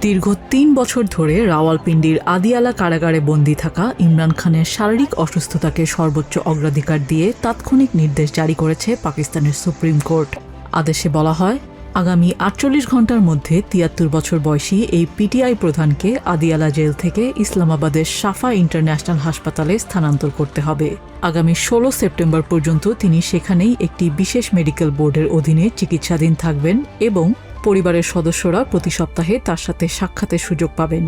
দীর্ঘ ৩ বছর ধরে রাওয়ালপিন্ডির আদিয়ালা কারাগারে বন্দী থাকা ইমরান খানের শারীরিক অসুস্থতাকে সর্বোচ্চ অগ্রাধিকার দিয়ে তাৎক্ষণিক নির্দেশ জারি করেছে পাকিস্তানের সুপ্রিম কোর্ট। আদেশে বলা হয়, আগামী ৪৮ ঘণ্টার মধ্যে ৭৩ বছর বয়সী এই পিটিআই প্রধানকে আদিয়ালা জেল থেকে ইসলামাবাদের সাফা ইন্টারন্যাশনাল হাসপাতালে স্থানান্তর করতে হবে। আগামী ১৬ সেপ্টেম্বর পর্যন্ত তিনি সেখানেই একটি বিশেষ মেডিকেল বোর্ডের অধীনে চিকিৎসাধীন থাকবেন এবং পরিবারের সদস্যরা প্রতি সপ্তাহে তার সাথে সাক্ষাতের সুযোগ পাবেন।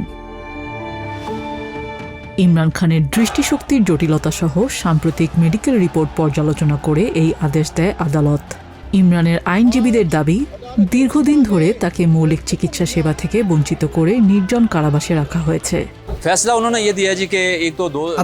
ইমরান খানের দৃষ্টিশক্তির জটিলতা সহ সাম্প্রতিক মেডিকেল রিপোর্ট পর্যালোচনা করে এই আদেশ দেয় আদালত। ইমরানের আইনজীবীদের দাবি, দীর্ঘদিন ধরে তাকে মৌলিক চিকিৎসা সেবা থেকে বঞ্চিত করে নির্জন কারাবাসে রাখা হয়েছে।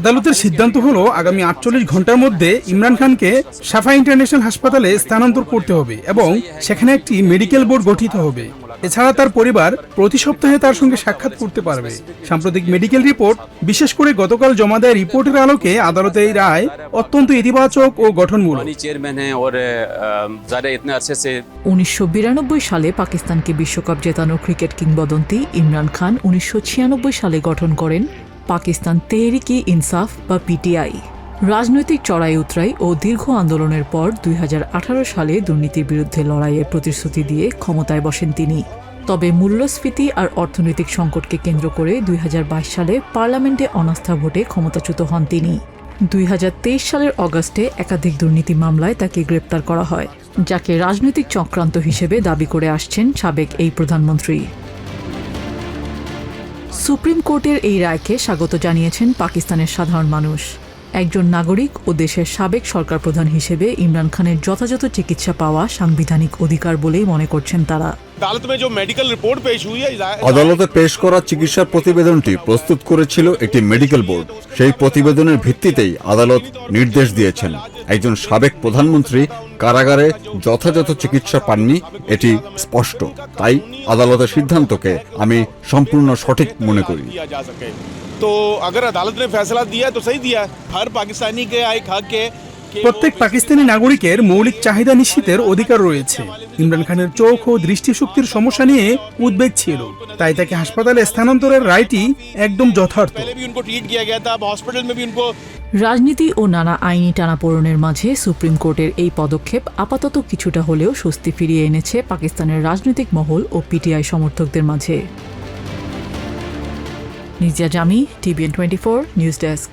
আদালতের সিদ্ধান্ত হলো আগামী ৪৮ ঘন্টার মধ্যে ইমরান খানকে সাফা ইন্টারন্যাশনাল হাসপাতালে স্থানান্তর করতে হবে এবং সেখানে একটি মেডিকেল বোর্ড গঠিত হবে। এছাড়া তার পরিবার প্রতি সপ্তাহে তার সঙ্গে সাক্ষাৎ করতে পারবে। সাম্প্রতিক মেডিকেল রিপোর্ট, বিশেষ করে গতকাল জমা দেয় রিপোর্টের আলোকে আদালতের এই রায় অত্যন্ত ইতিবাচক ও গঠনমূলক। ১৯৯২ সালে পাকিস্তানকে বিশ্বকাপ জেতানো ক্রিকেট কিংবদন্তি ইমরান খান ১৯৯৬ সালে গঠন করেন পাকিস্তান তেহরিক-ই-ইনসাফ বা পিটিআই। রাজনৈতিক চড়াই উতরাই ও দীর্ঘ আন্দোলনের পর ২০১৮ সালে দুর্নীতির বিরুদ্ধে লড়াইয়ের প্রতিশ্রুতি দিয়ে ক্ষমতায় বসেন তিনি। তবে মূল্যস্ফীতি আর অর্থনৈতিক সংকটকে কেন্দ্র করে ২০২২ সালে পার্লামেন্টে অনাস্থা ভোটে ক্ষমতাচ্যুত হন তিনি। ২০২৩ সালের অগাস্টে একাধিক দুর্নীতি মামলায় তাকে গ্রেপ্তার করা হয়, যাকে রাজনৈতিক চক্রান্ত হিসেবে দাবি করে আসছেন সাবেক এই প্রধানমন্ত্রী। সুপ্রিম কোর্টের এই রায়কে স্বাগত জানিয়েছেন পাকিস্তানের সাধারণ মানুষ। একজন নাগরিক ও দেশের সাবেক সরকার প্রধান হিসেবে ইমরান খানের যথাযথ চিকিৎসা পাওয়া সাংবিধানিক অধিকার বলেই মনে করছেন তারা। আদালতে পেশ করা চিকিৎসা প্রতিবেদনটি প্রস্তুত করেছিল একটি মেডিকেল বোর্ড। সেই প্রতিবেদনের ভিত্তিতেই আদালত নির্দেশ দিয়েছেন। একজন সাবেক প্রধানমন্ত্রী কারাগারে যথাযথ চিকিৎসা পাননি, এটি স্পষ্ট। তাই আদালতের সিদ্ধান্তকে আমি সম্পূর্ণ সঠিক মনে করি। তো अगर अदालत ने फैसला दिया तो सही दिया। हर पाकिस्तानी के एक हक है। প্রত্যেক পাকিস্তানি নাগরিকের মৌলিক চাহিদা নিশ্চিতের অধিকার রয়েছে। ইমরান খানের চোখ ও দৃষ্টিশক্তির সমস্যা নিয়ে উদ্বেগ ছিল, তাই তাকে হাসপাতালে স্থানান্তরের রায়টি একদম যথার্থ। রাজনীতি ও নানা আইনি টানাপোড়েনের মাঝে সুপ্রিম কোর্টের এই পদক্ষেপ আপাতত কিছুটা হলেও স্বস্তি ফিরিয়ে এনেছে পাকিস্তানের রাজনৈতিক মহল ও পিটিআই সমর্থকদের মাঝে। নিজিয়া জামি, TVN24 নিউজ ডেস্ক।